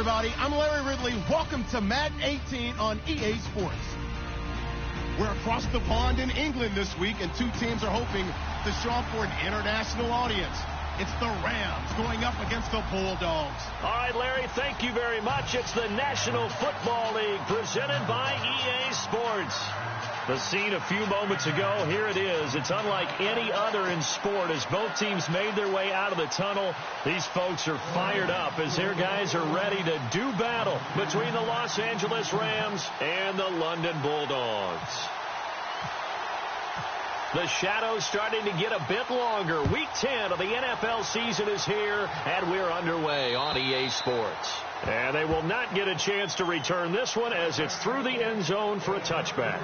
everybody. I'm Larry Ridley. Welcome to Madden 18 on EA Sports. We're across the pond in England this week, and two teams are hoping to show up for an international audience. It's the Rams going up against the Bulldogs. All right, Larry, thank you very much. It's the National Football League presented by EA Sports. The scene a few moments ago, here it is. It's unlike any other in sport as both teams made their way out of the tunnel. These folks are fired up as their guys are ready to do battle between the Los Angeles Rams and the London Bulldogs. The shadow's starting to get a bit longer. Week 10 of the NFL season is here, and we're underway on EA Sports. And they will not get a chance to return this one as it's through the end zone for a touchback.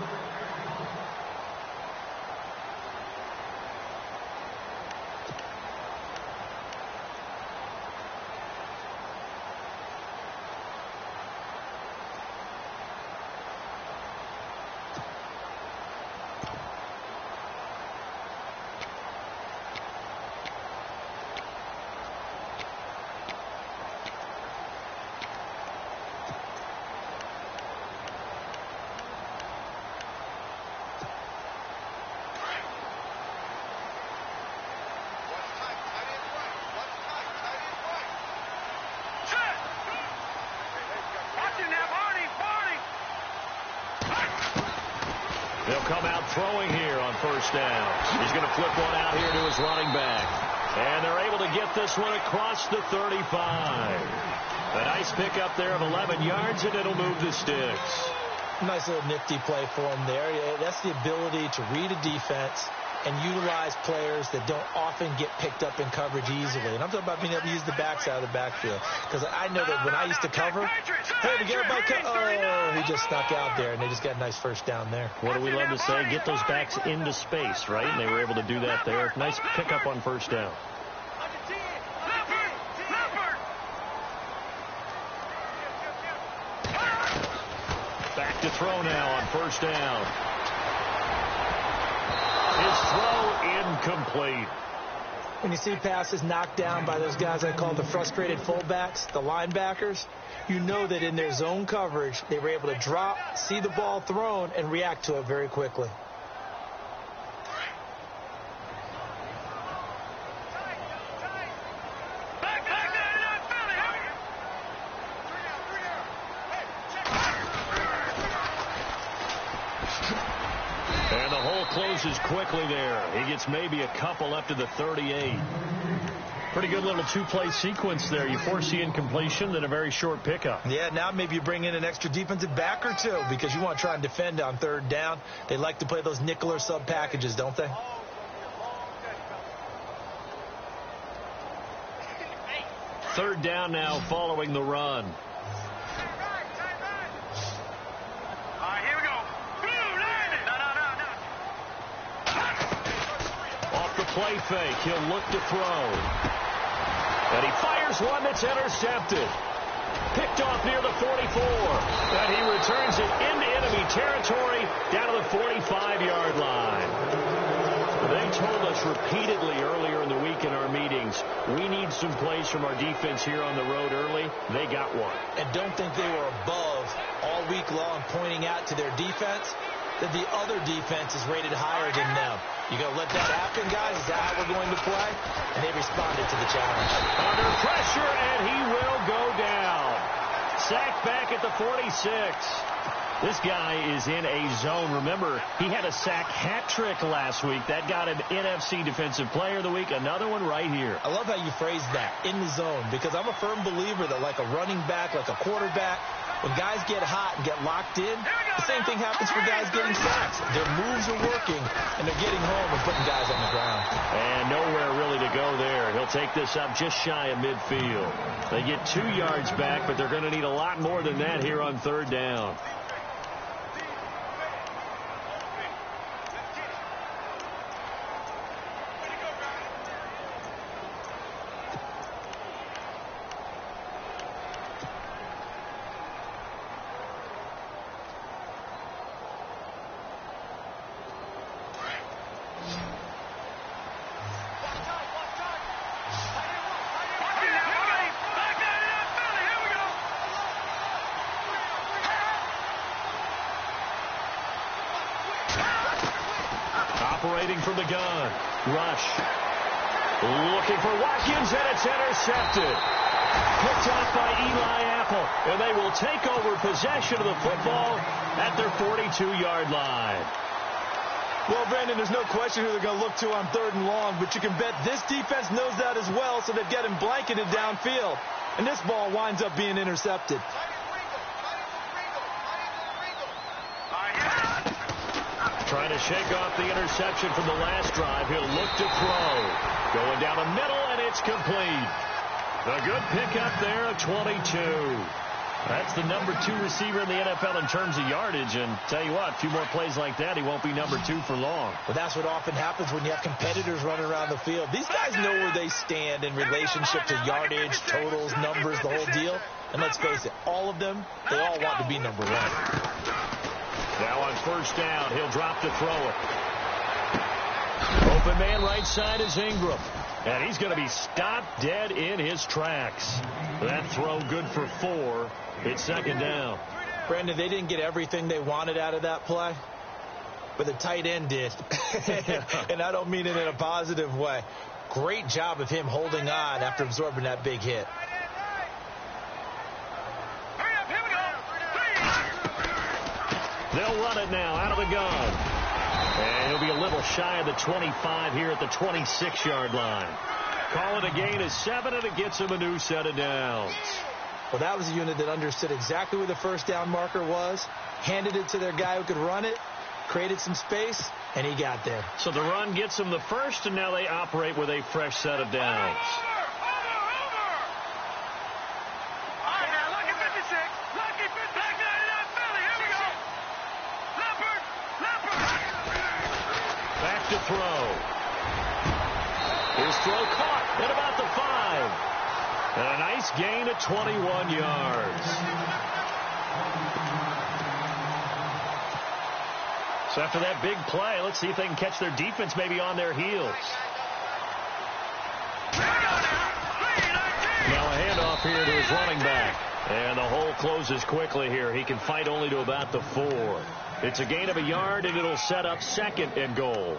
They'll come out throwing here on first down. He's going to flip one out here to his running back. And they're able to get this one across the 35. A nice pickup there of 11 yards, and it'll move the sticks. Nice little nifty play for him there. That's the ability to read a defense and utilize players that don't often get picked up in coverage easily. And I'm talking about being able to use the backside of the backfield. Because I know that when I used to cover, hey, we get everybody oh, he just snuck out there, and they just got a nice first down there. What do we love to say? Get those backs into space, right? And they were able to do that there. Nice pickup on first down. Back to throw now on first down. His throw incomplete. When you see passes knocked down by those guys I call the frustrated fullbacks, the linebackers, you know that in their zone coverage, they were able to drop, see the ball thrown, and react to it very quickly. And the hole closes quickly there. He gets maybe a couple up to the 38. Pretty good little two-play sequence there. You force the incompletion, then a very short pickup. Yeah, now maybe you bring in an extra defensive back or two because you want to try and defend on third down. They like to play those nickel or sub packages, don't they? Third down now following the run. Play fake. He'll look to throw. And he fires one that's intercepted. Picked off near the 44. And he returns it into enemy territory down to the 45-yard line. They told us repeatedly earlier in the week in our meetings, we need some plays from our defense here on the road early. They got one. And don't think they were above all week long pointing out to their defense that the other defense is rated higher than them. You going to let that happen, guys? Is that how we're going to play? And they responded to the challenge. Under pressure, and he will go down. Sacked back at the 46. This guy is in a zone. Remember, he had a sack hat trick last week. That got him NFC Defensive Player of the Week. Another one right here. I love how you phrase that, in the zone, because I'm a firm believer that like a running back, like a quarterback, when guys get hot and get locked in, the same thing happens for guys getting sacks. Their moves are working, and they're getting home and putting guys on the ground. And nowhere really to go there. He'll take this up just shy of midfield. They get 2 yards back, but they're going to need a lot more than that here on third down. operating from the gun. Rush. Looking for Watkins, and it's intercepted. Picked off by Eli Apple, and they will take over possession of the football at their 42-yard line. Well, Brandon, there's no question who they're going to look to on 3rd and long, but you can bet this defense knows that as well, so they've got him blanketed downfield. And this ball winds up being intercepted. Trying to shake off the interception from the last drive. He'll look to throw. Going down the middle, and it's complete. A good pickup there of 22. That's the number 2 receiver in the NFL in terms of yardage. And tell you what, a few more plays like that, he won't be number 2 for long. Well, that's what often happens when you have competitors running around the field. These guys know where they stand in relationship to yardage, totals, numbers, the whole deal. And let's face it, all of them, they all want to be number 1. Now on 1st down, he'll drop to throw it. Open man right side is Ingram. And he's going to be stopped dead in his tracks. That throw good for 4. It's 2nd down. Brandon, they didn't get everything they wanted out of that play, but the tight end did. And I don't mean it in a positive way. Great job of him holding on after absorbing that big hit. They'll run it now out of the gun. And he'll be a little shy of the 25 here at the 26-yard line. Call it a gain of 7, and it gets him a new set of downs. Well, that was a unit that understood exactly where the 1st down marker was, handed it to their guy who could run it, created some space, and he got there. So the run gets them the 1st, and now they operate with a fresh set of downs. Back to throw. His throw caught at about the 5. And a nice gain of 21 yards. So after that big play, let's see if they can catch their defense maybe on their heels. Now a handoff here to his running back. And the hole closes quickly here. He can fight only to about the 4. It's a gain of a yard, and it'll set up 2nd and goal.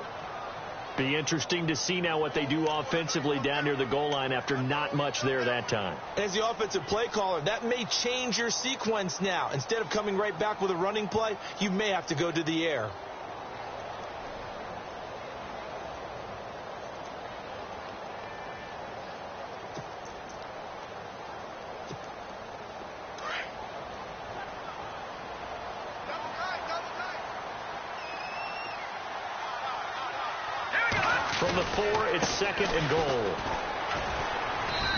Be interesting to see now what they do offensively down near the goal line after not much there that time. As the offensive play caller, that may change your sequence now. Instead of coming right back with a running play, you may have to go to the air. From the 4, it's 2nd and goal.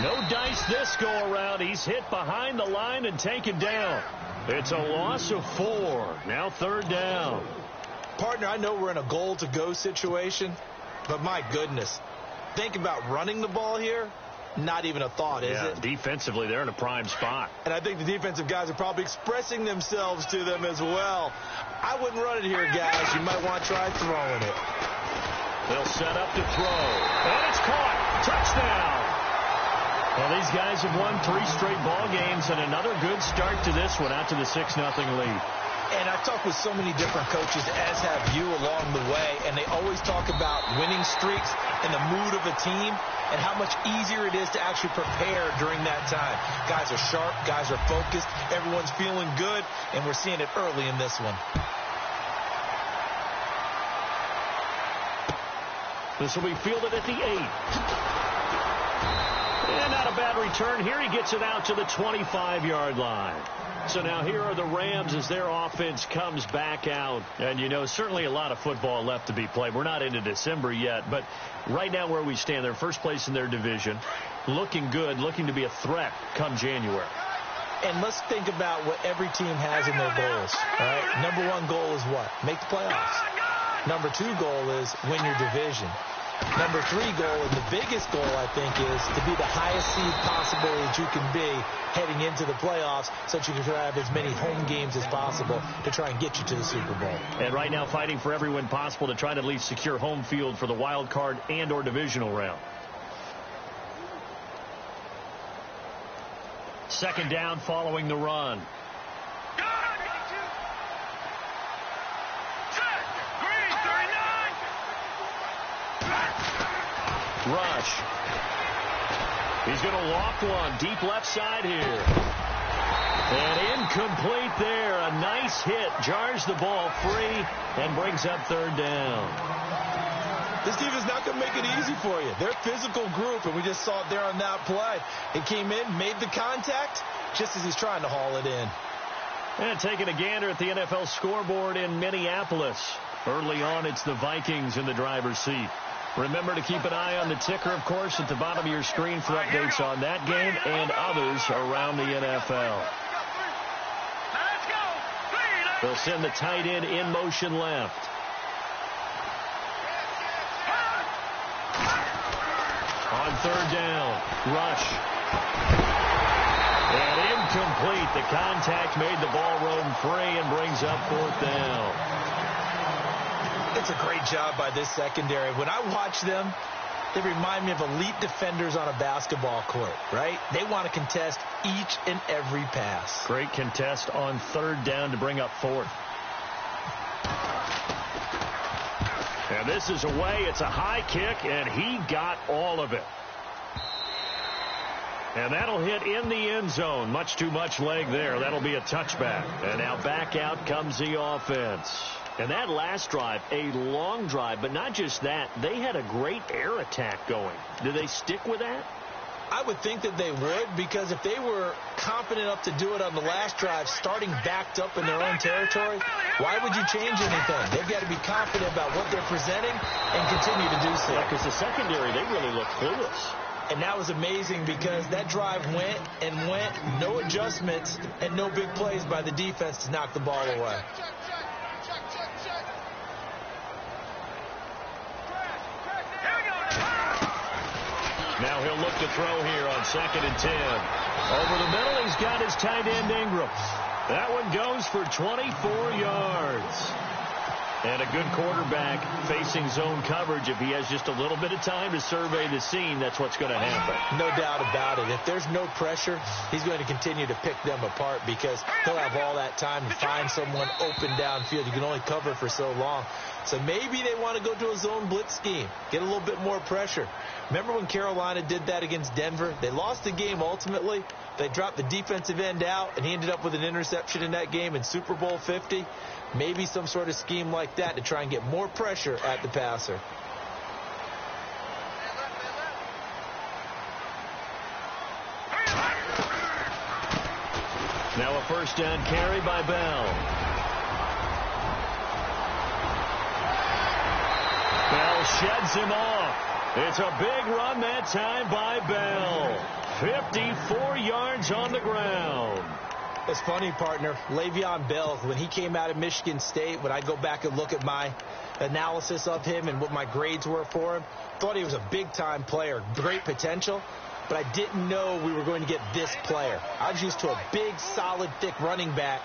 No dice this go around. He's hit behind the line and taken down. It's a loss of 4. Now 3rd down. Partner, I know we're in a goal-to-go situation, but my goodness. Think about running the ball here. Not even a thought, is it? Defensively, they're in a prime spot. And I think the defensive guys are probably expressing themselves to them as well. I wouldn't run it here, guys. You might want to try throwing it. They'll set up to throw. And it's caught. Touchdown. Well, these guys have won 3 straight ball games, and another good start to this one out to the 6-0 lead. And I've talked with so many different coaches, as have you along the way, and they always talk about winning streaks and the mood of a team and how much easier it is to actually prepare during that time. Guys are sharp. Guys are focused. Everyone's feeling good, and we're seeing it early in this one. This will be fielded at the 8. And not a bad return here. He gets it out to the 25-yard line. So now here are the Rams as their offense comes back out. And, you know, certainly a lot of football left to be played. We're not into December yet, but right now where we stand, they're first place in their division. Looking good, looking to be a threat come January. And let's think about what every team has in their goals. All right? Number 1 goal is what? Make the playoffs. Number 2 goal is win your division. Number 3 goal, and the biggest goal, I think, is to be the highest seed possible that you can be heading into the playoffs so that you can have as many home games as possible to try and get you to the Super Bowl. And right now fighting for every win possible to try to at least secure home field for the wild card and or divisional round. 2nd down following the run. Rush. He's going to loft one deep left side here. And incomplete there. A nice hit. Jars the ball free and brings up third down. This defense is not going to make it easy for you. They're a physical group, and we just saw it there on that play. He came in, made the contact, just as he's trying to haul it in. And taking a gander at the NFL scoreboard in Minneapolis. Early on, it's the Vikings in the driver's seat. Remember to keep an eye on the ticker, of course, at the bottom of your screen for updates on that game and others around the NFL. They'll send the tight end in motion left. On third down, Rush. And incomplete. The contact made the ball roam free and brings up fourth down. It's a great job by this secondary. When I watch them, they remind me of elite defenders on a basketball court, right? They want to contest each and every pass. Great contest on third down to bring up fourth. And this is away. It's a high kick, and he got all of it. And that'll hit in the end zone. Much too much leg there. That'll be a touchback. And now back out comes the offense. And that last drive, a long drive, but not just that. They had a great air attack going. Do they stick with that? I would think that they would, because if they were confident enough to do it on the last drive, starting backed up in their own territory, why would you change anything? They've got to be confident about what they're presenting and continue to do so. Yeah, because the secondary, they really look clueless. And that was amazing because that drive went and went, no adjustments, and no big plays by the defense to knock the ball away. Now he'll look to throw here on 2nd and 10. Over the middle, he's got his tight end Ingram. That one goes for 24 yards. And a good quarterback facing zone coverage. If he has just a little bit of time to survey the scene, that's what's going to happen. No doubt about it. If there's no pressure, he's going to continue to pick them apart because he'll have all that time to find someone open downfield. You can only cover for so long. So maybe they want to go to a zone blitz scheme, get a little bit more pressure. Remember when Carolina did that against Denver? They lost the game ultimately. They dropped the defensive end out, and he ended up with an interception in that game in Super Bowl 50. Maybe some sort of scheme like that to try and get more pressure at the passer. Now a first down carry by Bell. Bell sheds him off. It's a big run that time by Bell. 54 yards on the ground. It's funny, partner. Le'Veon Bell, when he came out of Michigan State, when I go back and look at my analysis of him and what my grades were for him, thought he was a big-time player, great potential, but I didn't know we were going to get this player. I was used to a big, solid, thick running back,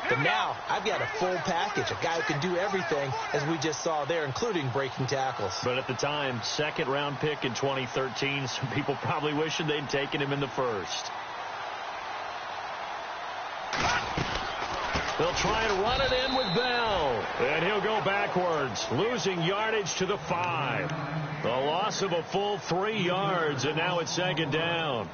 but now I've got a full package, a guy who can do everything, as we just saw there, including breaking tackles. But at the time, second-round pick in 2013, some people probably wishing they'd taken him in the first. They'll try and run it in with Bell. And he'll go backwards, losing yardage to the 5. The loss of a full 3 yards, and now it's 2nd down.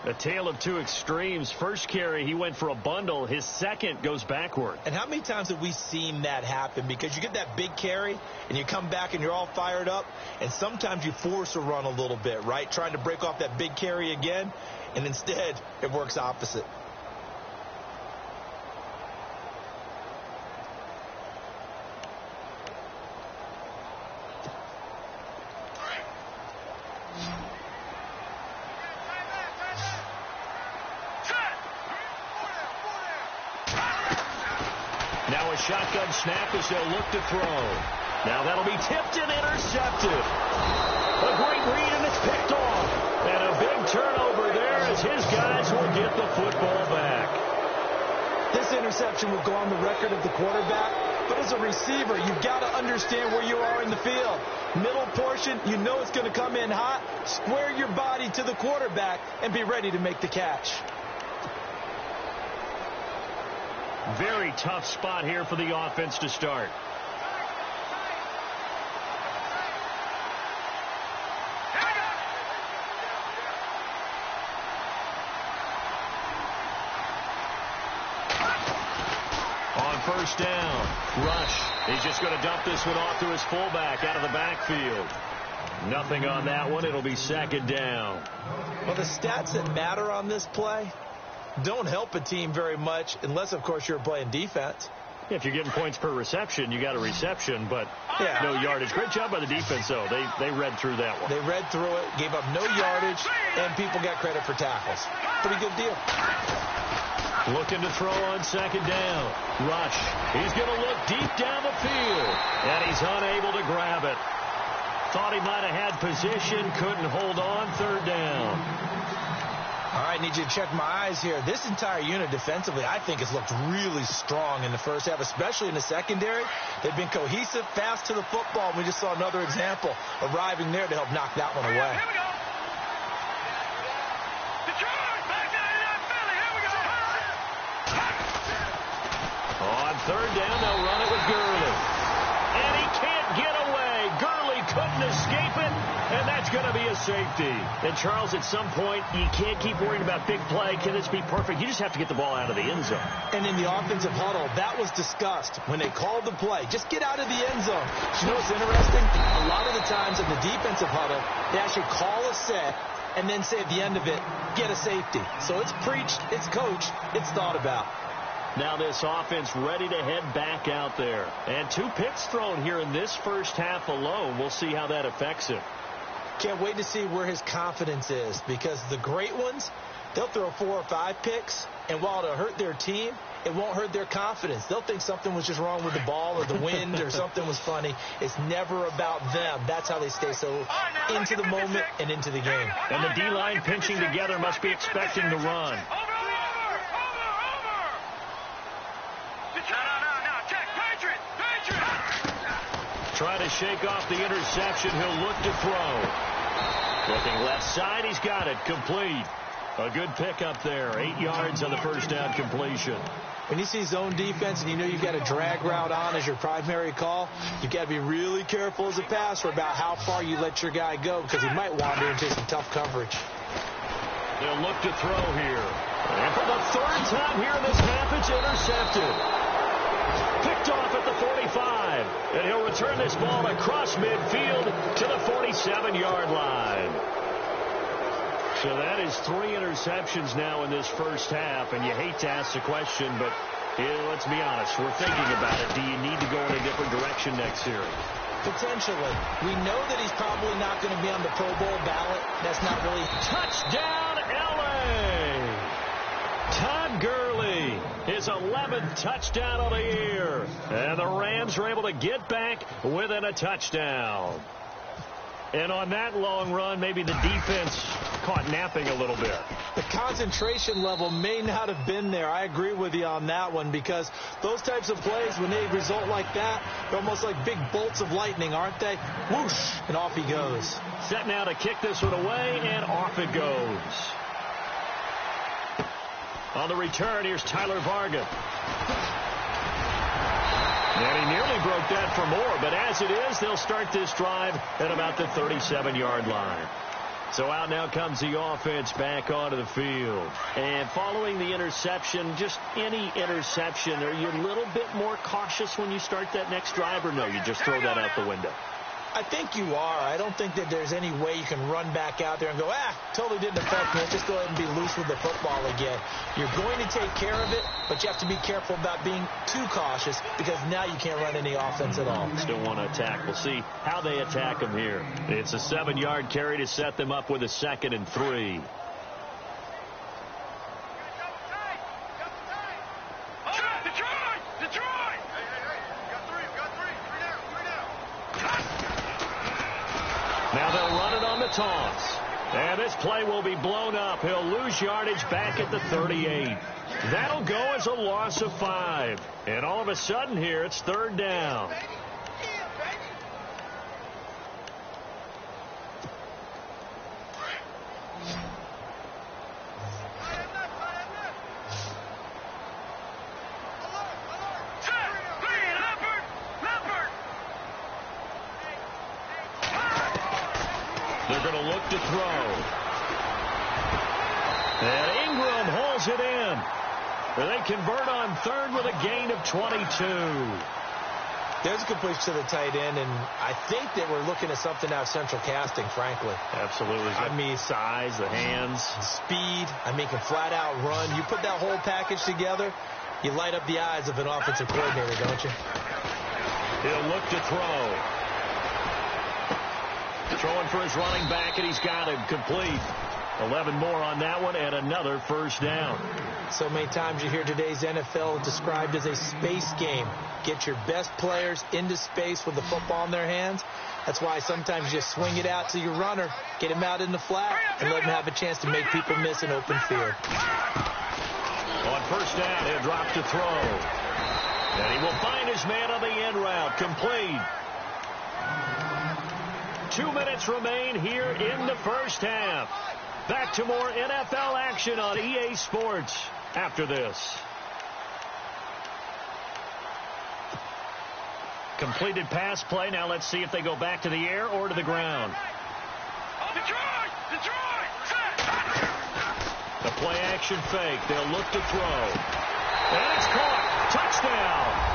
A tale of two extremes. First carry, he went for a bundle. His second goes backward. And how many times have we seen that happen? Because you get that big carry, and you come back and you're all fired up, and sometimes you force a run a little bit, right? Trying to break off that big carry again, and instead it works opposite. Now a shotgun snap as they'll look to throw. Now that'll be tipped and intercepted. A great read, and it's picked off. And a big turnover there as his guys will get the football back. This interception will go on the record of the quarterback, but as a receiver, you've got to understand where you are in the field. Middle portion, you know it's going to come in hot. Square your body to the quarterback and be ready to make the catch. Very tough spot here for the offense to start. first down. Rush. He's just going to dump this one off to his fullback out of the backfield. Nothing on that one. It'll be second down. Well, the stats that matter on this play don't help a team very much unless, of course, you're playing defense. If you're getting points per reception, you got a reception, but no yardage. Great job by the defense, though. They read through that one. They read through it, gave up no yardage, and people got credit for tackles. Pretty good deal. Looking to throw on second down. Rush. He's going to look deep down the field, and he's unable to grab it. Thought he might have had position, couldn't hold on. Third down. All right, need you to check my eyes here. This entire unit defensively, I think, has looked really strong in the first half, especially in the secondary. They've been cohesive, fast to the football. We just saw another example arriving there to help knock that one away. Here we go. Detroit, back down in Philly. Here we go. On third down, they'll run it with Gurley. And he can't get away. Gurley couldn't escape it, and that's going to be a safety. And, Charles, at some point, you can't keep worrying about big play. Can this be perfect? You just have to get the ball out of the end zone. And in the offensive huddle, that was discussed when they called the play. Just get out of the end zone. You know what's interesting? A lot of the times in the defensive huddle, they actually call a set and then say at the end of it, get a safety. So it's preached, it's coached, it's thought about. Now this offense ready to head back out there. And 2 picks thrown here in this first half alone. We'll see how that affects him. Can't wait to see where his confidence is, because the great ones, they'll throw 4 or 5 picks, and while it'll hurt their team, it won't hurt their confidence. They'll think something was just wrong with the ball or the wind or something was funny. It's never about them. That's how they stay so into the moment and into the game. And the D-line pinching together must be expecting the run. Try to shake off the interception. He'll look to throw. Looking left side. He's got it. Complete. A good pickup there. 8 yards on the first down completion. When you see zone defense and you know you've got a drag route on as your primary call, you've got to be really careful as a passer about how far you let your guy go, because he might wander into some tough coverage. They'll look to throw here. And for the 3rd time here in this half, it's intercepted. Picked off at the 45. And he'll return this ball across midfield to the 47-yard line. So that is 3 interceptions now in this first half. And you hate to ask the question, but let's be honest. We're thinking about it. Do you need to go in a different direction next series? Potentially. We know that he's probably not going to be on the Pro Bowl ballot. That's not really... Touchdown, L.A. Todd Gurley, his 11th touchdown of the year. And the Rams are able to get back within a touchdown. And on that long run, maybe the defense caught napping a little bit. The concentration level may not have been there. I agree with you on that one, because those types of plays, when they result like that, they're almost like big bolts of lightning, aren't they? Whoosh, and off he goes. Set now to kick this one away, and off it goes. On the return, here's Tyler Varga. And he nearly broke that for more, but as it is, they'll start this drive at about the 37-yard line. So out now comes the offense back onto the field. And following the interception, just any interception, are you a little bit more cautious when you start that next drive, or no, you just throw that out the window? I think you are. I don't think that there's any way you can run back out there and go, totally didn't affect me. Let's just go ahead and be loose with the football again. You're going to take care of it, but you have to be careful about being too cautious, because now you can't run any offense at all. Still want to attack. We'll see how they attack them here. It's a 7-yard carry to set them up with a 2nd and 3. Now they'll run it on the toss. And this play will be blown up. He'll lose yardage back at the 38. That'll go as a loss of 5. And all of a sudden here, it's 3rd down. They're going to look to throw. And Ingram holds it in. And they convert on third with a gain of 22. There's a completion to the tight end, and I think that we're looking at something out of Central Casting, frankly. Absolutely. I mean, size, the hands. Speed. I mean, can flat out run. You put that whole package together, you light up the eyes of an offensive coordinator, don't you? He'll look to throw. Throwing for his running back, and he's got him complete. 11 more on that one, and another first down. So many times you hear today's NFL described as a space game. Get your best players into space with the football in their hands. That's why sometimes you just swing it out to your runner, get him out in the flat, and let him have a chance to make people miss an open field. On first down, he'll drop to throw. And he will find his man on the end route. Complete. 2 minutes remain here in the first half. Back to more NFL action on EA Sports after this. Completed pass play. Now let's see if they go back to the air or to the ground. Detroit! Detroit! The play action fake. They'll look to throw. And it's caught. Touchdown.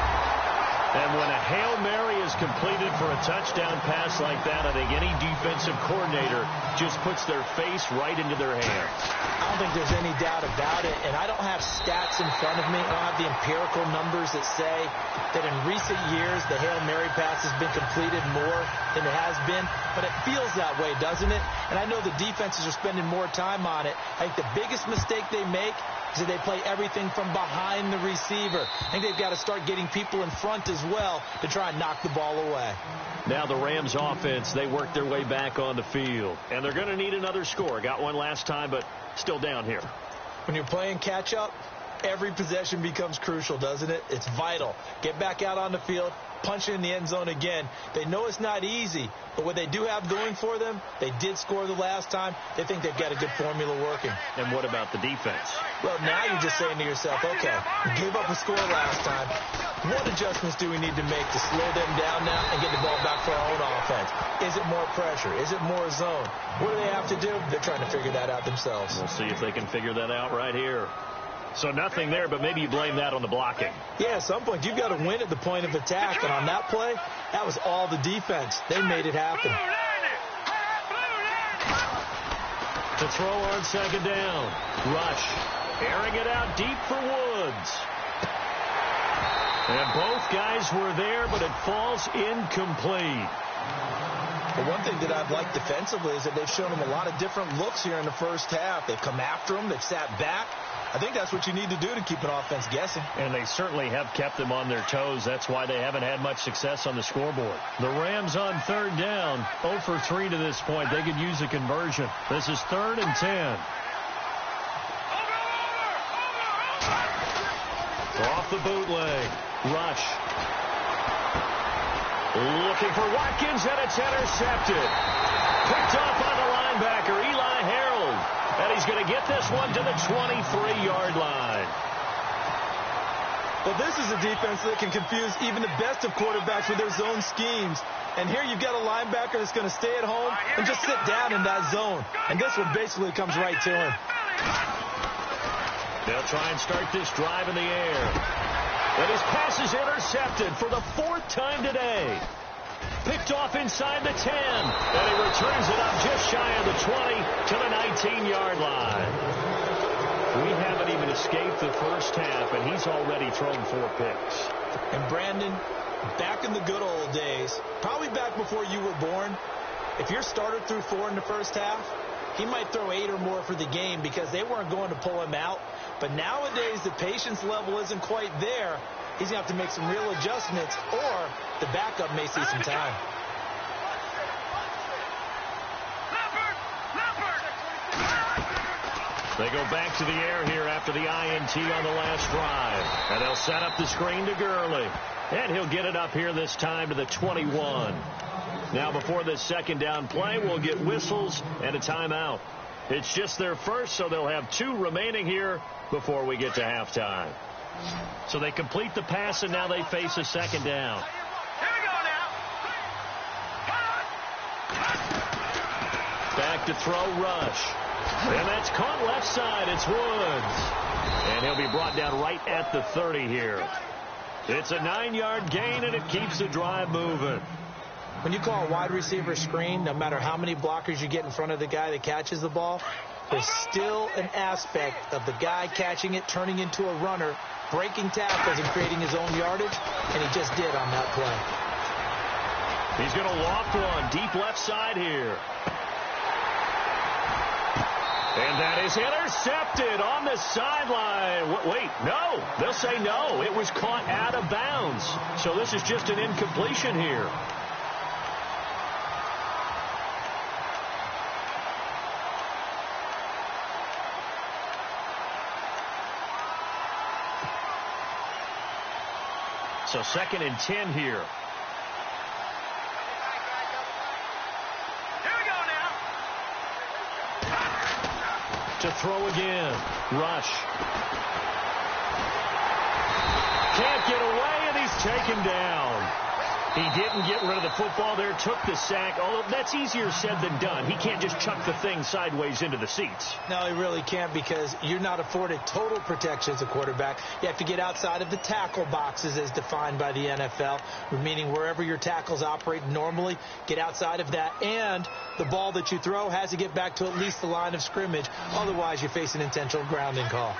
And when a Hail Mary is completed for a touchdown pass like that, I think any defensive coordinator just puts their face right into their hands. I don't think there's any doubt about it, and I don't have stats in front of me. I don't have the empirical numbers that say that in recent years the Hail Mary pass has been completed more than it has been, but it feels that way, doesn't it? And I know the defenses are spending more time on it. I think the biggest mistake they make is that they play everything from behind the receiver. I think they've got to start getting people in front as well to try and knock the ball away. Now the Rams offense, they work their way back on the field. And they're going to need another score. Got one last time, but still down here. When you're playing catch-up, every possession becomes crucial, doesn't it? It's vital. Get back out on the field, punch it in the end zone again. They know it's not easy, but what they do have going for them, they did score the last time. They think they've got a good formula working. And what about the defense? Well, now you're just saying to yourself, okay, we gave up a score last time. What adjustments do we need to make to slow them down now and get the ball back for our own offense? Is it more pressure? Is it more zone? What do they have to do? They're trying to figure that out themselves. We'll see if they can figure that out right here. So nothing there, but maybe you blame that on the blocking. Yeah, at some point, you've got to win at the point of attack. And on that play, that was all the defense. They made it happen. To throw on second down. Rush. Airing it out deep for Woods. And both guys were there, but it falls incomplete. But one thing that I've liked defensively is that they've shown them a lot of different looks here in the first half. They've come after them. They've sat back. I think that's what you need to do to keep an offense guessing. And they certainly have kept them on their toes. That's why they haven't had much success on the scoreboard. The Rams on third down, 0 for 3 to this point. They could use a conversion. This is 3rd and 10. Off the bootleg. Rush. Looking for Watkins, and it's intercepted. Picked off by the linebacker, Eli Harold. And he's going to get this one to the 23-yard line. Well, this is a defense that can confuse even the best of quarterbacks with their zone schemes. And here you've got a linebacker that's going to stay at home and just sit down in that zone. And this one basically comes right to him. They'll try and start this drive in the air. And his pass is intercepted for the 4th time today. Picked off inside the 10. And he returns it up just shy of the 20 to the 19-yard line. We haven't even escaped the first half, and he's already thrown 4 picks. And Brandon, back in the good old days, probably back before you were born, if your starter threw 4 in the first half, he might throw 8 or more for the game because they weren't going to pull him out. But nowadays, the patience level isn't quite there. He's going to have to make some real adjustments, or the backup may see some time. They go back to the air here after the INT on the last drive. And they'll set up the screen to Gurley. And he'll get it up here this time to the 21. Now before this second down play, we'll get whistles and a timeout. It's just their first, so they'll have 2 remaining here before we get to halftime. So they complete the pass, and now they face a second down. Here we go now. Back to throw Rush. And that's caught left side. It's Woods. And he'll be brought down right at the 30 here. It's a 9-yard gain, and it keeps the drive moving. When you call a wide receiver screen, no matter how many blockers you get in front of the guy that catches the ball, there's still an aspect of the guy catching it, turning into a runner, breaking tackles and creating his own yardage, and he just did on that play. He's going to loft one deep left side here. And that is intercepted on the sideline. Wait, no. They'll say no. It was caught out of bounds. So this is just an incompletion here. So 2nd and 10 here. To throw again. Rush. Can't get away, and he's taken down. He didn't get rid of the football there, took the sack. Although that's easier said than done. He can't just chuck the thing sideways into the seats. No, he really can't, because you're not afforded total protection as a quarterback. You have to get outside of the tackle boxes as defined by the NFL, meaning wherever your tackles operate normally, get outside of that. And the ball that you throw has to get back to at least the line of scrimmage. Otherwise, you're facing intentional grounding call.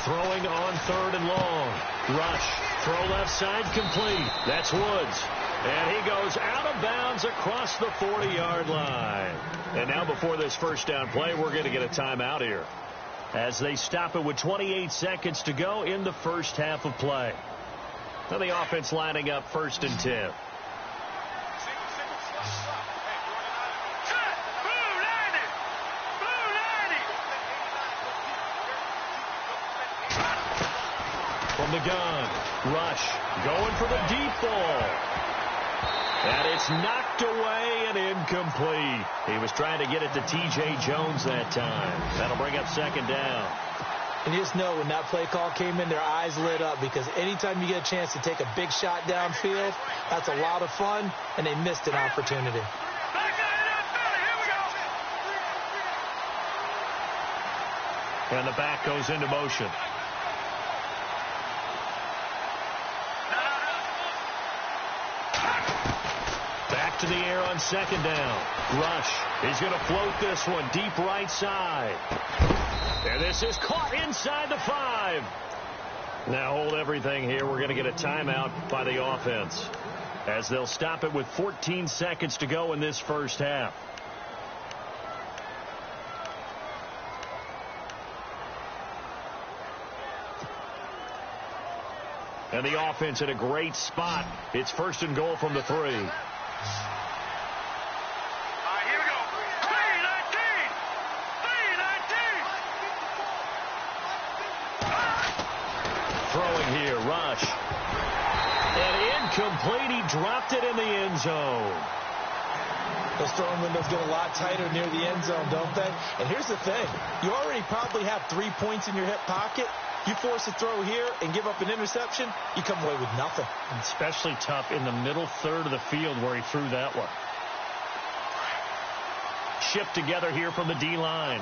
Throwing on 3rd and long. Rush. Throw left side complete. That's Woods. And he goes out of bounds across the 40-yard line. And now before this first down play, we're going to get a timeout here, as they stop it with 28 seconds to go in the first half of play. Now the offense lining up 1st and 10. From the gun, Rush going for the deep ball. And it's knocked away and incomplete. He was trying to get it to T.J. Jones that time. That'll bring up 2nd down. And you just know when that play call came in, their eyes lit up, because anytime you get a chance to take a big shot downfield, that's a lot of fun, and they missed an opportunity. And the back goes into motion. Back to the air on 2nd down. Rush. He's going to float this one deep right side. And this is caught inside the 5. Now hold everything here. We're going to get a timeout by the offense, as they'll stop it with 14 seconds to go in this first half. And the offense in a great spot. It's 1st and goal from the 3. Throwing here, Rush. And incomplete. He dropped it in the end zone. Those throwing windows get a lot tighter near the end zone, don't they? And here's the thing. You already probably have 3 points in your hip pocket. You force a throw here and give up an interception, you come away with nothing. Especially tough in the middle third of the field where he threw that one. Shipped together here from the D-line.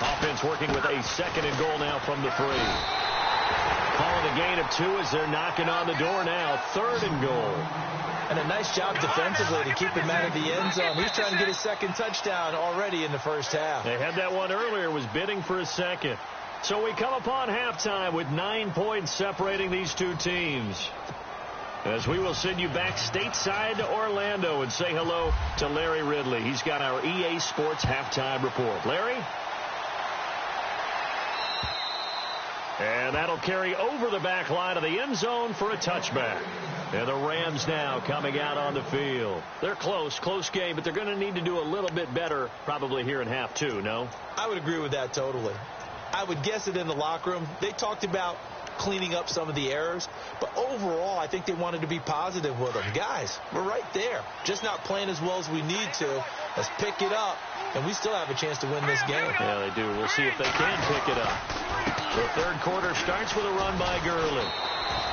Offense working with a 2nd and goal now from the 3. Calling a gain of 2 as they're knocking on the door now. 3rd and goal. And a nice job defensively to keep him out of the end zone. He's trying to get his 2nd touchdown already in the first half. They had that one earlier, was bidding for a 2nd. So we come upon halftime with 9 points separating these two teams, as we will send you back stateside to Orlando and say hello to Larry Ridley. He's got our EA Sports halftime report. Larry? And that'll carry over the back line of the end zone for a touchback. And the Rams now coming out on the field. They're close game, but they're going to need to do a little bit better probably here in half 2, no? I would agree with that totally. I would guess it in the locker room. They talked about cleaning up some of the errors. But overall, I think they wanted to be positive with them. Guys, we're right there. Just not playing as well as we need to. Let's pick it up, and we still have a chance to win this game. Yeah, they do. We'll see if they can pick it up. The third quarter starts with a run by Gurley.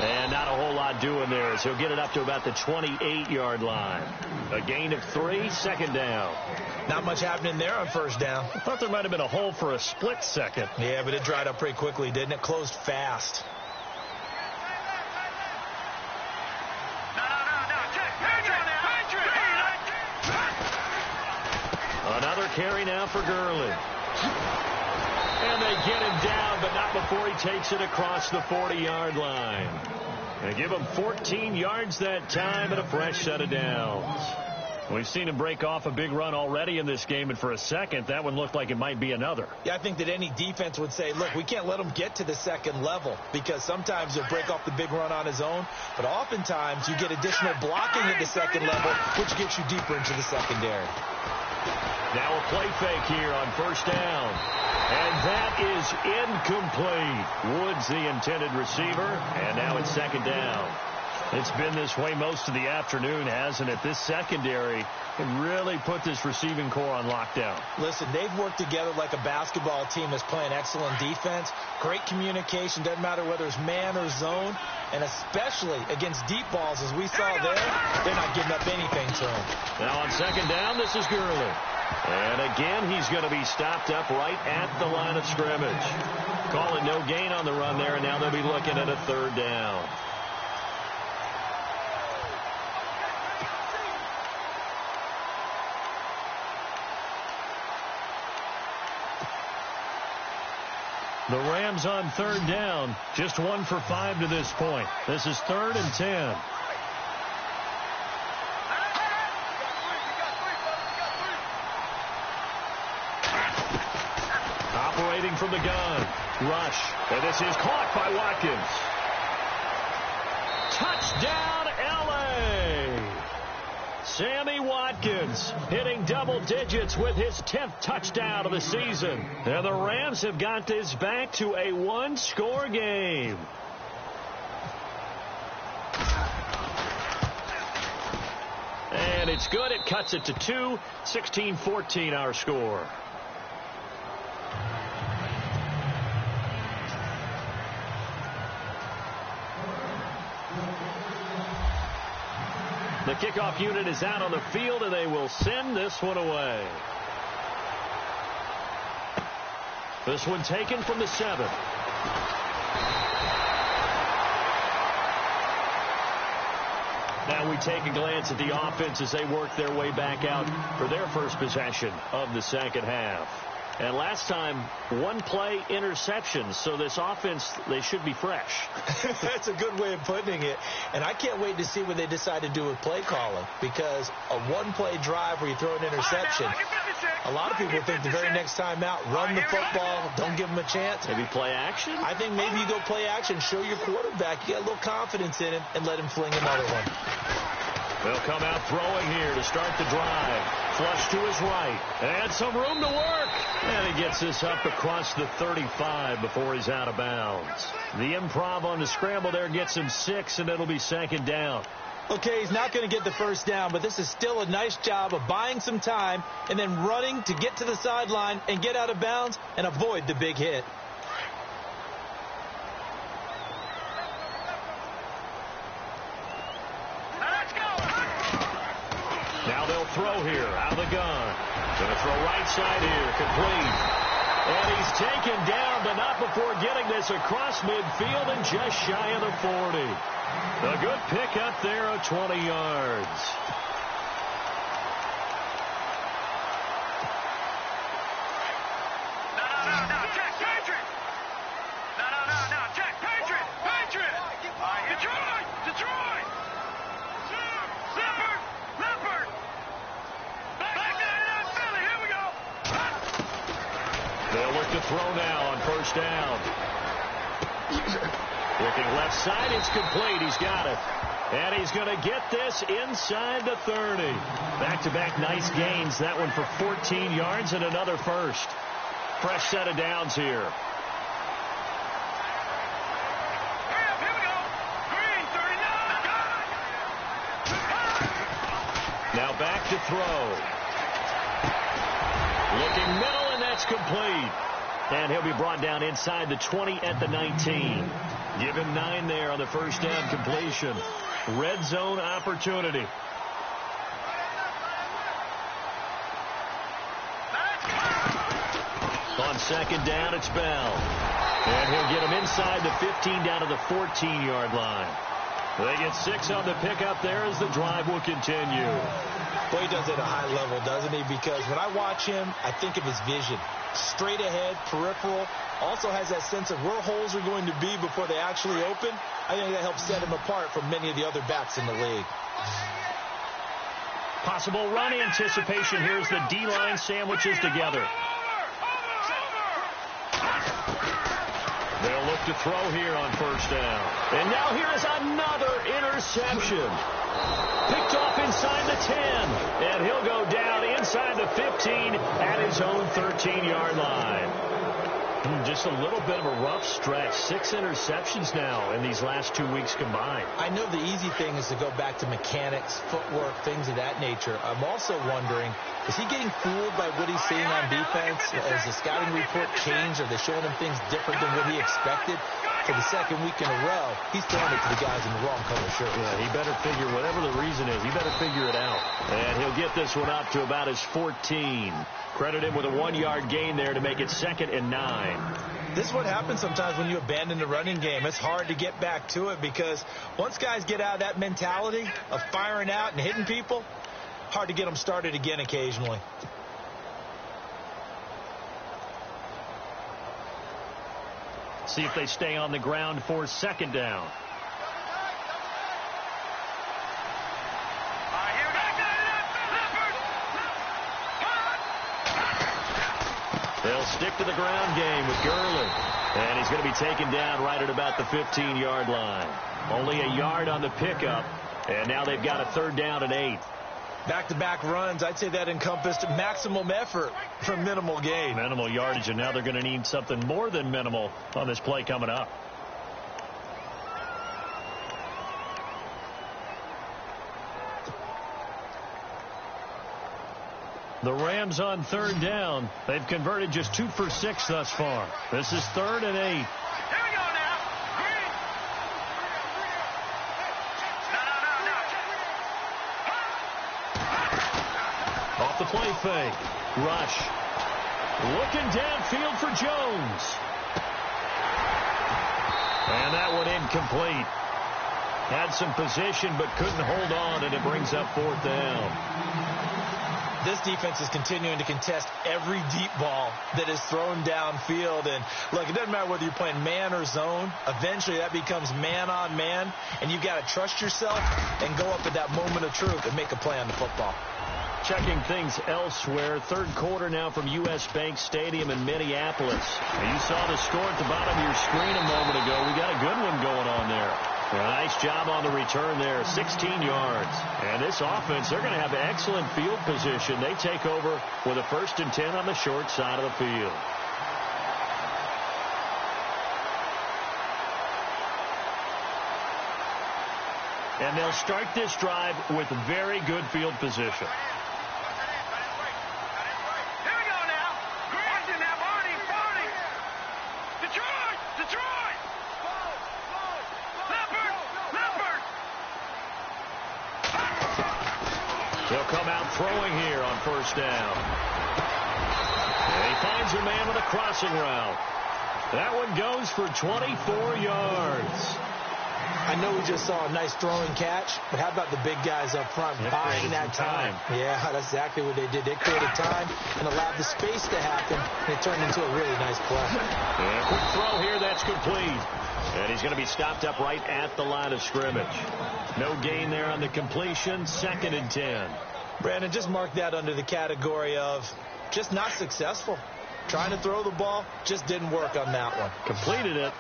And not a whole lot doing there, so he'll get it up to about the 28-yard line. A gain of 3, second down. Not much happening there on first down. I thought there might have been a hole for a split second. Yeah, but it dried up pretty quickly, didn't it? Closed fast. Another carry now for Gurley. And they get him down, but not before he takes it across the 40-yard line. They give him 14 yards that time and a fresh set of downs. We've seen him break off a big run already in this game, and for a second, that one looked like it might be another. Yeah, I think that any defense would say, look, we can't let him get to the second level, because sometimes he'll break off the big run on his own, but oftentimes you get additional blocking at the second level, which gets you deeper into the secondary. Now a play fake here on first down. And that is incomplete. Woods the intended receiver, and now it's second down. It's been this way most of the afternoon, hasn't it? This secondary can really put this receiving core on lockdown. Listen, they've worked together like a basketball team that's playing excellent defense. Great communication, doesn't matter whether it's man or zone. And especially against deep balls, as we saw there, they're not giving up anything to them. Now on second down, this is Gurley. And again, he's going to be stopped up right at the line of scrimmage. Calling no gain on the run there, and now they'll be looking at a third down. The Rams on third down, just 1 for 5 to this point. This is 3rd and 10. Operating from the gun. Rush. And this is caught by Watkins. Touchdown, L.A. Sammy Watkins hitting double digits with his 10th touchdown of the season. And the Rams have got this back to a one-score game. And it's good. It cuts it to 2. 16-14 our score. The kickoff unit is out on the field, and they will send this one away. This one taken from the 7. Now we take a glance at the offense as they work their way back out for their first possession of the second half. And last time, 1-play interceptions. So this offense, they should be fresh. That's a good way of putting it. And I can't wait to see what they decide to do with play calling. Because a 1-play drive where you throw an interception, a lot of people think the very next time out, run the football, don't give them a chance. Maybe play action? I think maybe you go play action, show your quarterback, you get a little confidence in him, and let him fling another one. They'll come out throwing here to start the drive. Flush to his right. And some room to work. And he gets this up across the 35 before he's out of bounds. The improv on the scramble there gets him 6, and it'll be second down. Okay, he's not going to get the first down, but this is still a nice job of buying some time and then running to get to the sideline and get out of bounds and avoid the big hit. Now they'll throw here out of the gun. Going to throw right side here, complete. And he's taken down, but not before getting this across midfield and just shy of the 40. A good pickup there of 20 yards. To throw now on first down. Looking left side, it's complete. He's got it. And he's going to get this inside the 30. Back-to-back nice gains. That one for 14 yards and another first. Fresh set of downs here. to throw. Looking middle, and that's complete. And he'll be brought down inside the 20 at the 19. Give him 9 there on the first down completion. Red zone opportunity. On second down, it's Bell. And he'll get him inside the 15 down to the 14-yard line. They get 6 on the pickup there as the drive will continue. Well, he does it at a high level, doesn't he? Because when I watch him, I think of his vision. Straight ahead, peripheral. Also has that sense of where holes are going to be before they actually open. I think that helps set him apart from many of the other backs in the league. Possible run anticipation. Here's the D-line sandwiches together. They'll look to throw here on first down. And now here is another interception. Picked off inside the 10. And he'll go down inside the 15 at his own 13-yard line. Just a little bit of a rough stretch. 6 interceptions now in these last 2 weeks combined. I know the easy thing is to go back to mechanics, footwork, things of that nature. I'm also wondering, is he getting fooled by what he's seeing on defense? Has the scouting report changed? Are they showing him things different than what he expected? For the second week in a row, he's throwing it to the guys in the wrong color shirts. Yeah, he better figure, whatever the reason is, he better figure it out. And he'll get this one up to about his 14. Credit him with a 1-yard gain there to make it 2nd and 9. This is what happens sometimes when you abandon the running game. It's hard to get back to it because once guys get out of that mentality of firing out and hitting people, hard to get them started again occasionally. See if they stay on the ground for second down. They'll stick to the ground game with Gurley. And he's going to be taken down right at about the 15-yard line. Only a yard on the pickup. And now they've got a 3rd down and 8. Back-to-back runs, I'd say that encompassed maximum effort for minimal gain. Minimal yardage, and now they're going to need something more than minimal on this play coming up. The Rams on 3rd down. They've converted just 2 for 6 thus far. This is 3rd and 8. Here we go now. Green. No. Off the play fake. Rush. Looking downfield for Jones. And that one incomplete. Had some position but couldn't hold on, and it brings up 4th down. This defense is continuing to contest every deep ball that is thrown downfield. And, look, it doesn't matter whether you're playing man or zone. Eventually, that becomes man-on-man, and you've got to trust yourself and go up at that moment of truth and make a play on the football. Checking things elsewhere. 3rd quarter now from U.S. Bank Stadium in Minneapolis. You saw the score at the bottom of your screen a moment ago. We got a good one going on there. Nice job on the return there, 16 yards. And this offense, they're going to have excellent field position. They take over with a 1st and 10 on the short side of the field. And they'll start this drive with very good field position. He'll come out throwing here on 1st down. And he finds a man with a crossing route. That one goes for 24 yards. I know we just saw a nice throwing catch, but how about the big guys up front buying that time? Yeah, that's exactly what they did. They created time and allowed the space to happen, and it turned into a really nice play. Yeah, quick throw here, that's complete. And he's going to be stopped up right at the line of scrimmage. No gain there on the completion, 2nd and 10. Brandon, just mark that under the category of just not successful. Trying to throw the ball, just didn't work on that one. Completed it.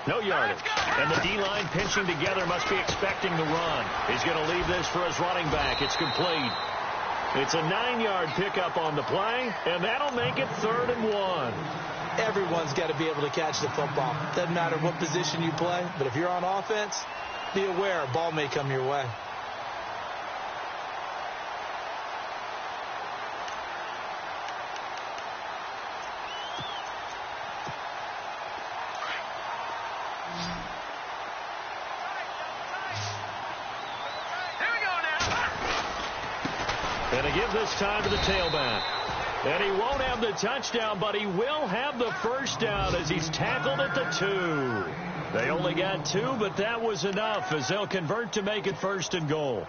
No yardage. And the D-line pinching together must be expecting the run. He's going to leave this for his running back. It's complete. It's a 9-yard pickup on the play, and that'll make it 3rd and 1. Everyone's got to be able to catch the football. Doesn't matter what position you play, but if you're on offense, be aware a ball may come your way. And they give this time to the tailback. And he won't have the touchdown, but he will have the first down as he's tackled at the 2. They only got 2, but that was enough as they'll convert to make it 1st and goal.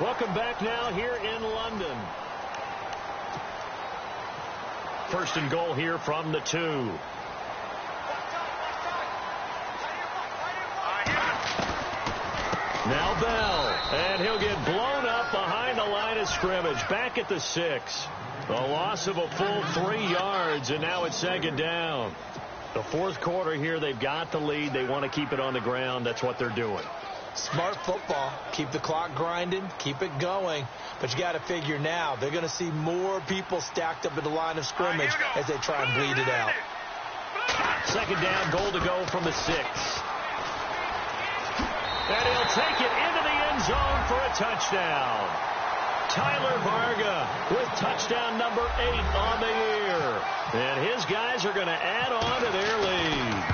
Welcome back now here in London. 1st and goal here from the 2. Now Bell, and he'll get blown up behind the line of scrimmage, back at the 6. A loss of a full 3 yards, and now it's 2nd down. The 4th quarter here, they've got the lead. They want to keep it on the ground. That's what they're doing. Smart football. Keep the clock grinding. Keep it going. But you got to figure now they're going to see more people stacked up at the line of scrimmage as they try and bleed it out. 2nd down, goal to go from the 6. And he'll take it into the end zone for a touchdown. Tyler Varga with touchdown number 8 on the year. And his guys are going to add on to their lead.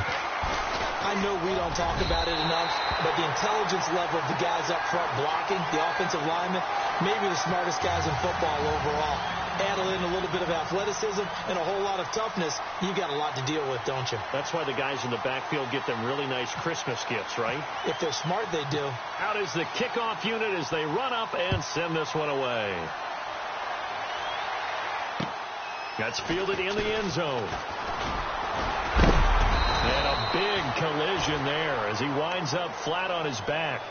I know we don't talk about it enough, but the intelligence level of the guys up front blocking, the offensive linemen, maybe the smartest guys in football overall. Add in a little bit of athleticism and a whole lot of toughness. You got a lot to deal with, don't you? That's why the guys in the backfield get them really nice Christmas gifts, right? If they're smart, they do. Out is the kickoff unit as they run up and send this one away. That's fielded in the end zone. And a big collision there as he winds up flat on his back.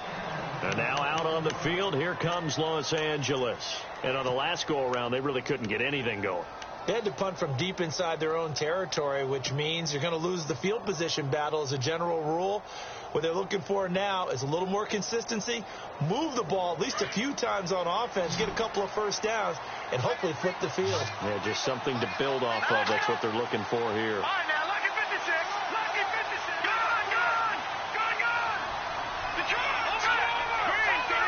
And now out on the field, here comes Los Angeles. And on the last go-around, they really couldn't get anything going. They had to punt from deep inside their own territory, which means you're going to lose the field position battle as a general rule. What they're looking for now is a little more consistency, move the ball at least a few times on offense, get a couple of first downs, and hopefully flip the field. Yeah, just something to build off of. That's what they're looking for here. All right, now, lucky 56. Lucky 56. Gone, gone. Gone, gone. The charge. Green, 39.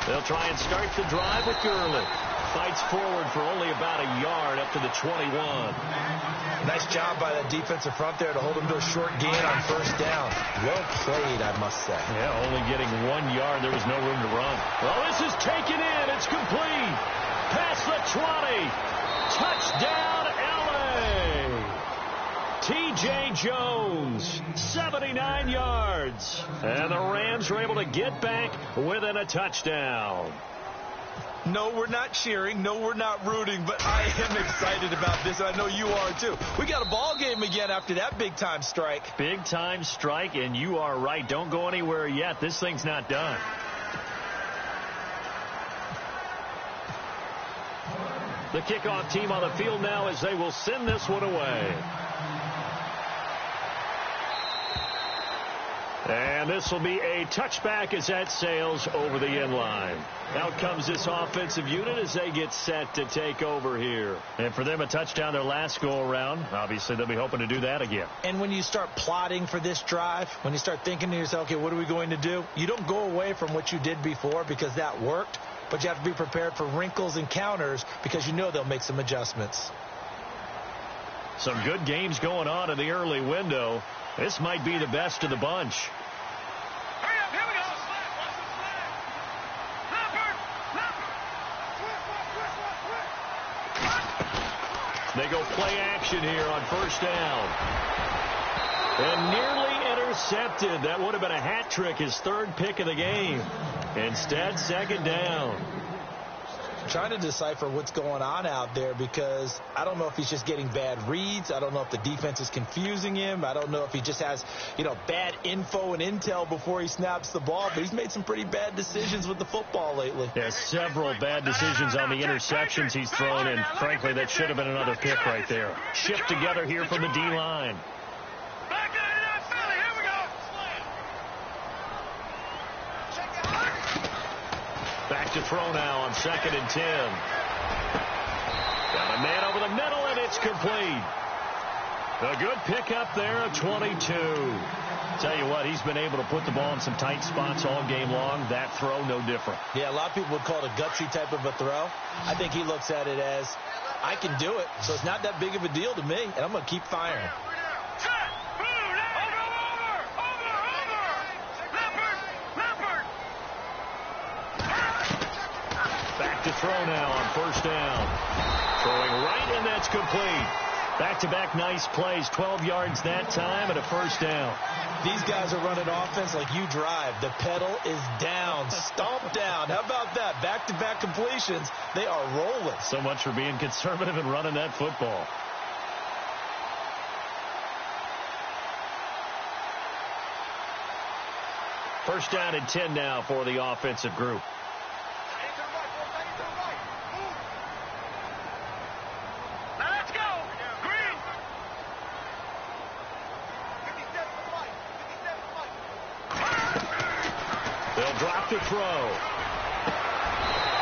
They'll try and start the drive with Gurley. Fights forward for only about a yard up to the 21. Nice job by that defensive front there to hold him to a short gain on first down. Well played, I must say. Yeah, only getting 1 yard. There was no room to run. Well, this is taken in. It's complete. Past the 20. Touchdown, L.A. T.J. Jones, 79 yards. And the Rams are able to get back within a touchdown. No, we're not cheering. No, we're not rooting. But I am excited about this. I know you are, too. We got a ball game again after that big-time strike. Big-time strike, and you are right. Don't go anywhere yet. This thing's not done. The kickoff team on the field now as they will send this one away. And this will be a touchback as that sails over the end line. Out comes this offensive unit as they get set to take over here. And for them, a touchdown their last go-around. Obviously, they'll be hoping to do that again. And when you start plotting for this drive, when you start thinking to yourself, okay, what are we going to do? You don't go away from what you did before because that worked, but you have to be prepared for wrinkles and counters because you know they'll make some adjustments. Some good games going on in the early window. This might be the best of the bunch. Hurry up, here we go. Leopard. They go play action here on first down. And nearly intercepted. That would have been a hat trick, his 3rd pick of the game. Instead, 2nd down. Trying to decipher what's going on out there because I don't know if he's just getting bad reads. I don't know if the defense is confusing him. I don't know if he just has, bad info and intel before he snaps the ball. But he's made some pretty bad decisions with the football lately. There's several bad decisions on the interceptions he's thrown, and frankly, that should have been another pick right there. Shift together here from the D-line. Back to the Philly, here we go. Back to throw now on 2nd and 10. Got a man over the middle, and it's complete. A good pickup there at 22. Tell you what, he's been able to put the ball in some tight spots all game long. That throw, no different. Yeah, a lot of people would call it a gutsy type of a throw. I think he looks at it as, I can do it, so it's not that big of a deal to me, and I'm going to keep firing. Set. Move now. to throw now on first down. Throwing right, and that's complete. Back-to-back nice plays, 12 yards that time and a first down. These guys are running offense like you drive. The pedal is down, stomp down. How about that? Back-to-back completions. They are rolling. So much for being conservative and running that football. First down and 10 now for the offensive group. Let's go. Green. They'll drop the throw.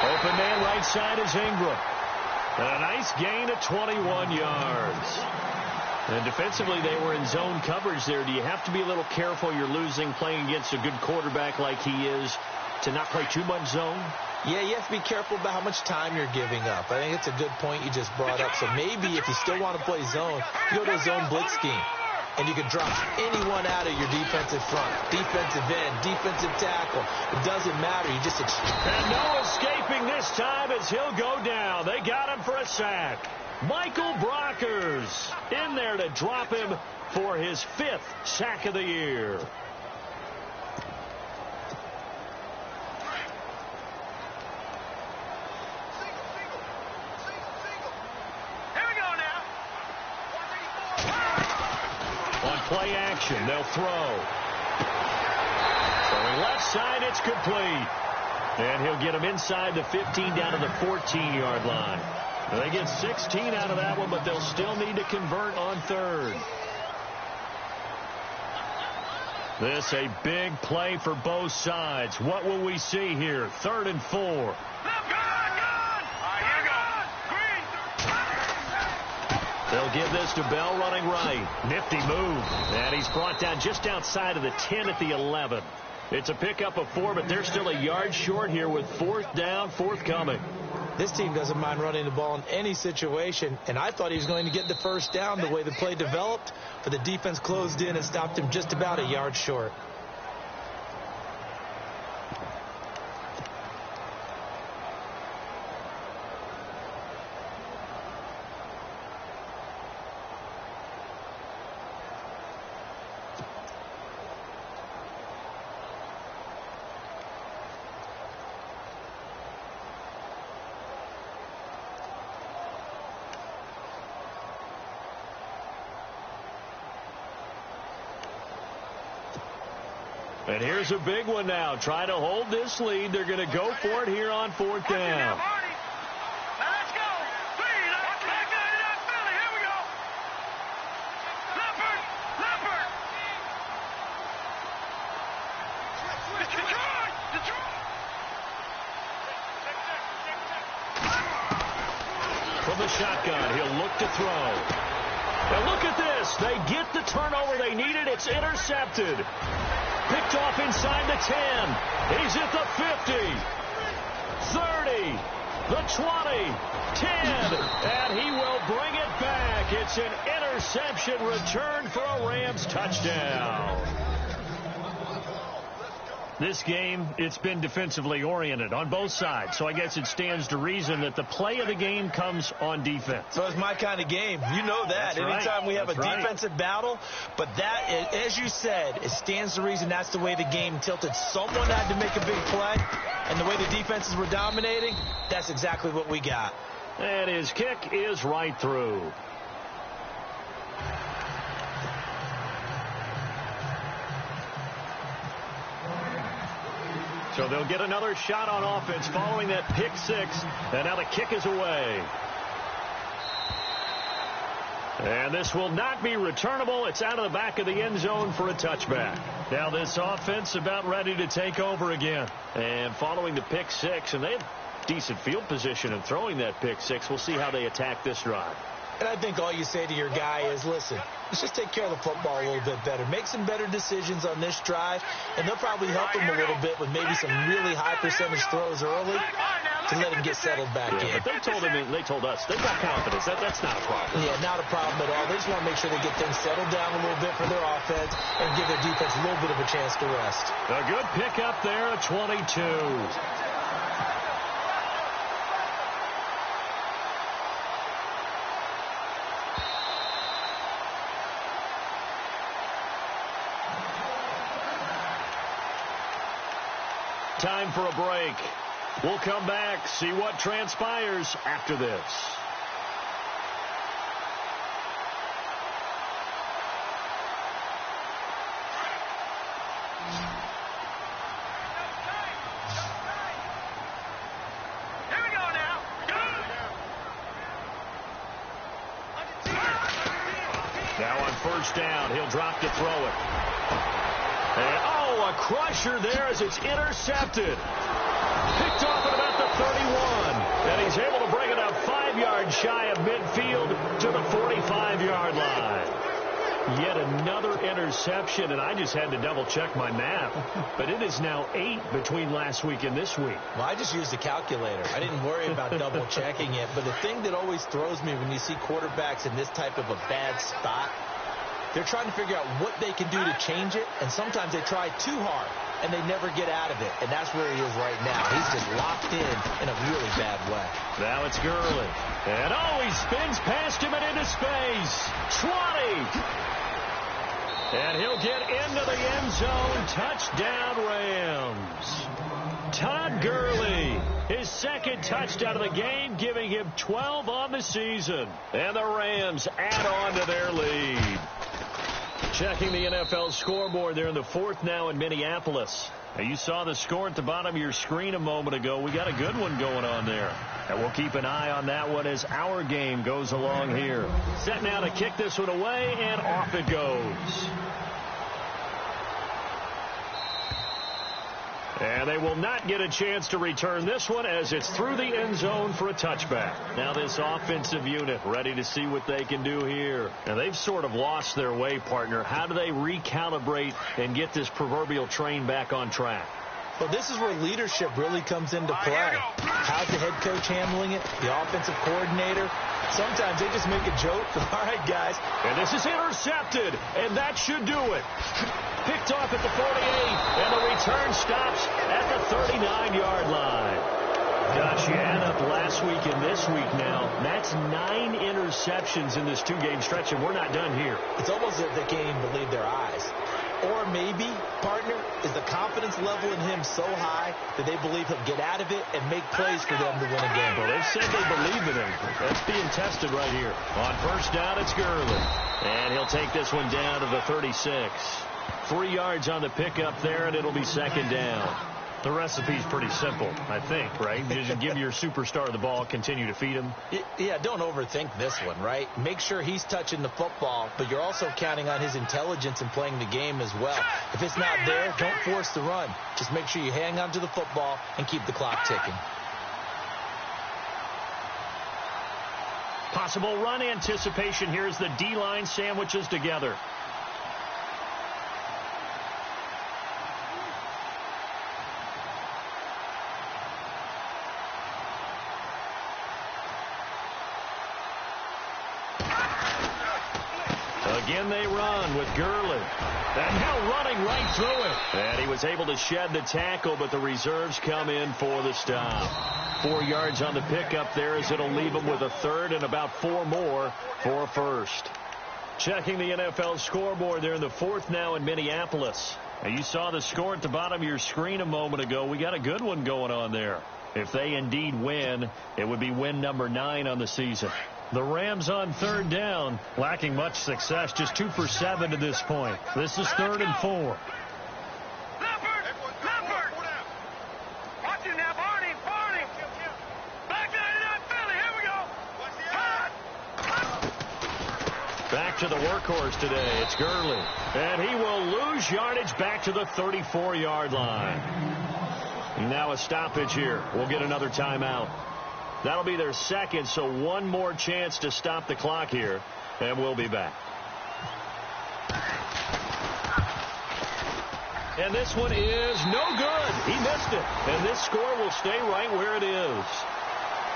Open man right side is Ingram. And a nice gain of 21 yards. And defensively, they were in zone coverage there. Do you have to be a little careful? You're losing playing against a good quarterback like he is to not play too much zone? Yeah, you have to be careful about how much time you're giving up. I think it's a good point you just brought up. So maybe if you still want to play zone, you go to a zone blitz scheme. And you can drop anyone out of your defensive front, defensive end, defensive tackle. It doesn't matter. You just and no escaping this time as he'll go down. They got him for a sack. Michael Brockers in there to drop him for his 5th sack of the year. Here we go now. On play action, they'll throw. Throwing left side, it's complete. And he'll get him inside the 15 down to the 14-yard line. They get 16 out of that one, but they'll still need to convert on third. This a big play for both sides. What will we see here? 3rd and 4. Good. All right, here we go. Green. They'll give this to Bell running right. Nifty move. And he's brought down just outside of the 10 at the 11. It's a pickup of 4, but they're still a yard short here with 4th down, forthcoming. This team doesn't mind running the ball in any situation, and I thought he was going to get the first down the way the play developed, but the defense closed in and stopped him just about a yard short. And here's a big one now. Trying to hold this lead. They're going to go for it here on 4th down. Let's go. Green. Back down in Philly. Here we go. Leopard. Detroit. From the shotgun, he'll look to throw. And look at this. They get the turnover they needed. It's intercepted. Picked off inside the 10. He's at the 50. 30. The 20. 10. And he will bring it back. It's an interception return for a Rams touchdown. This game, it's been defensively oriented on both sides, so I guess it stands to reason that the play of the game comes on defense. So it's my kind of game. You know that. That's right. Anytime we have That's a right. defensive battle, but that, as you said, it stands to reason that's the way the game tilted. Someone had to make a big play, and the way the defenses were dominating, that's exactly what we got. And his kick is right through. So they'll get another shot on offense following that pick 6. And now the kick is away. And this will not be returnable. It's out of the back of the end zone for a touchback. Now this offense about ready to take over again. And following the pick 6, and they have decent field position in throwing that pick 6. We'll see how they attack this drive. And I think all you say to your guy is, listen, let's just take care of the football a little bit better. Make some better decisions on this drive, and they'll probably help him a little bit with maybe some really high percentage throws early to let him get settled back in. But they told us they've got confidence. That's not a problem. Yeah, not a problem at all. They just want to make sure they get things settled down a little bit for their offense and give their defense a little bit of a chance to rest. A good pickup there at 22. for a break. We'll come back, see what transpires after this. Now on first down, he'll drop to throw it. And, a crusher there as it's intercepted. Picked off at about the 31. And he's able to bring it up 5 yards shy of midfield to the 45-yard line. Yet another interception, and I just had to double-check my math. But it is now 8 between last week and this week. Well, I just used a calculator. I didn't worry about double-checking it. But the thing that always throws me when you see quarterbacks in this type of a bad spot, they're trying to figure out what they can do to change it, and sometimes they try too hard, and they never get out of it. And that's where he is right now. He's just locked in a really bad way. Now it's Gurley. And, he spins past him and into space. 20. And he'll get into the end zone. Touchdown, Rams. Todd Gurley, his second touchdown of the game, giving him 12 on the season. And the Rams add on to their lead. Checking the NFL scoreboard there in the fourth now in Minneapolis. Now you saw the score at the bottom of your screen a moment ago. We got a good one going on there. And we'll keep an eye on that one as our game goes along here. Set now to kick this one away, and off it goes. And they will not get a chance to return this one as it's through the end zone for a touchback. Now this offensive unit ready to see what they can do here. And they've sort of lost their way, partner. How do they recalibrate and get this proverbial train back on track? Well, this is where leadership really comes into play. How's the head coach handling it? The offensive coordinator? Sometimes they just make a joke. All right, guys. And this is intercepted, and that should do it. Picked off at the 48, and the return stops at the 39-yard line. Gosh, you add up last week and this week now. That's 9 interceptions in this 2-game stretch, and we're not done here. It's almost as if they can't even believe their eyes. Or maybe, partner, is the confidence level in him so high that they believe he'll get out of it and make plays for them to win a game. Well, they've said they believe in him. That's being tested right here. On first down, it's Gurley. And he'll take this one down to the 36. 3 yards on the pickup there, and it'll be second down. The recipe's pretty simple, I think, right? You just give your superstar the ball, continue to feed him. Yeah, don't overthink this one, right? Make sure he's touching the football, but you're also counting on his intelligence in playing the game as well. If it's not there, don't force the run. Just make sure you hang on to the football and keep the clock ticking. Possible run anticipation here as the D-line sandwiches together. Again they run with Gurley. And now running right through it. And he was able to shed the tackle, but the reserves come in for the stop. 4 yards on the pickup there as it'll leave him with a third and about 4 more for a first. Checking the NFL scoreboard there in the fourth now in Minneapolis. Now you saw the score at the bottom of your screen a moment ago. We got a good one going on there. If they indeed win, it would be win number 9 on the season. The Rams on third down, lacking much success, just 2 for 7 to this point. This is 3rd and 4. Leopard! Watch it now, Barney! Back to 99 Philly, here we go! Back to the workhorse today, it's Gurley. And he will lose yardage back to the 34-yard line. Now a stoppage here. We'll get another timeout. That'll be their second, so one more chance to stop the clock here, and we'll be back. And this one is no good. He missed it, and this score will stay right where it is.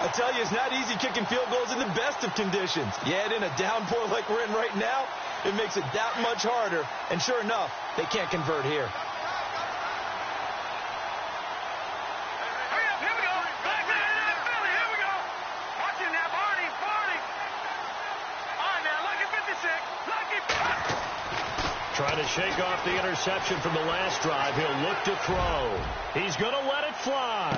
I tell you, it's not easy kicking field goals in the best of conditions. You add in a downpour like we're in right now, it makes it that much harder, and sure enough, they can't convert here. Trying to shake off the interception from the last drive. He'll look to throw. He's going to let it fly.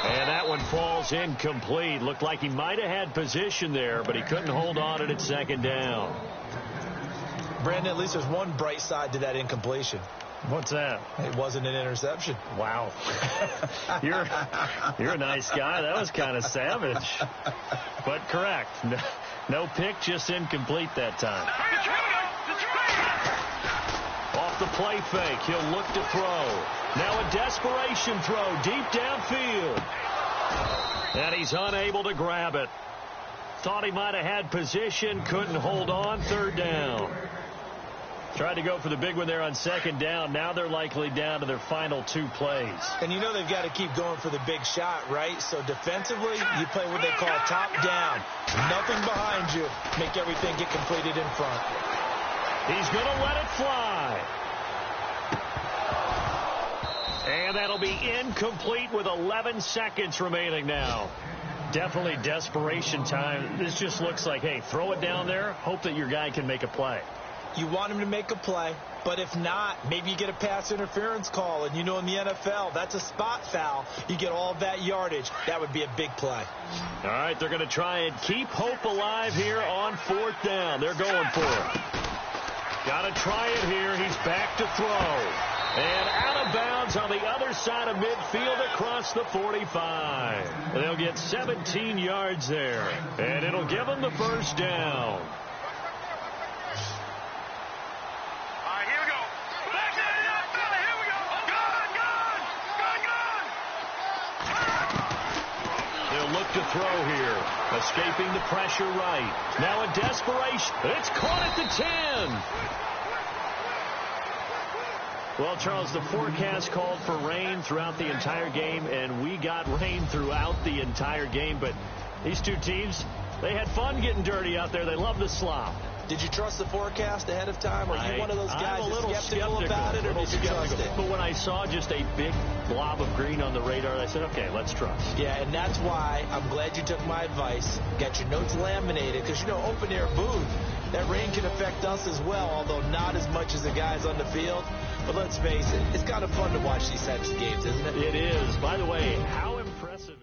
And that one falls incomplete. Looked like he might have had position there, but he couldn't hold on at second down. Brandon, at least there's one bright side to that incompletion. What's that? It wasn't an interception. Wow. You're a nice guy. That was kind of savage. But correct. No pick, just incomplete that time. Off the play fake, he'll look to throw. Now a desperation throw deep downfield. And he's unable to grab it. Thought he might have had position, couldn't hold on, third down. Tried to go for the big one there on second down. Now they're likely down to their final 2 plays. And you know they've got to keep going for the big shot, right? So defensively, you play what they call top down. Nothing behind you. Make everything get completed in front. He's going to let it fly. And that'll be incomplete with 11 seconds remaining now. Definitely desperation time. This just looks like, hey, throw it down there. Hope that your guy can make a play. You want him to make a play, but if not, maybe you get a pass interference call, and you know in the NFL, that's a spot foul. You get all that yardage. That would be a big play. All right, they're going to try and keep hope alive here on 4th down. They're going for it. Got to try it here. He's back to throw. And out of bounds on the other side of midfield across the 45. They'll get 17 yards there, and it'll give them the first down. Look to throw here. Escaping the pressure right. Now in desperation. It's caught at the 10. Well, Charles, the forecast called for rain throughout the entire game, and we got rain throughout the entire game. But these two teams, they had fun getting dirty out there. They love the slop. Did you trust the forecast ahead of time? Or are you one of those guys I'm a little skeptical about it, or did you trust it? But when I saw just a big blob of green on the radar, I said, okay, let's trust. Yeah, and that's why I'm glad you took my advice. Got your notes laminated, because, you know, open air booth, that rain can affect us as well, although not as much as the guys on the field. But let's face it, it's kind of fun to watch these types of games, isn't it? It is. By the way, how impressive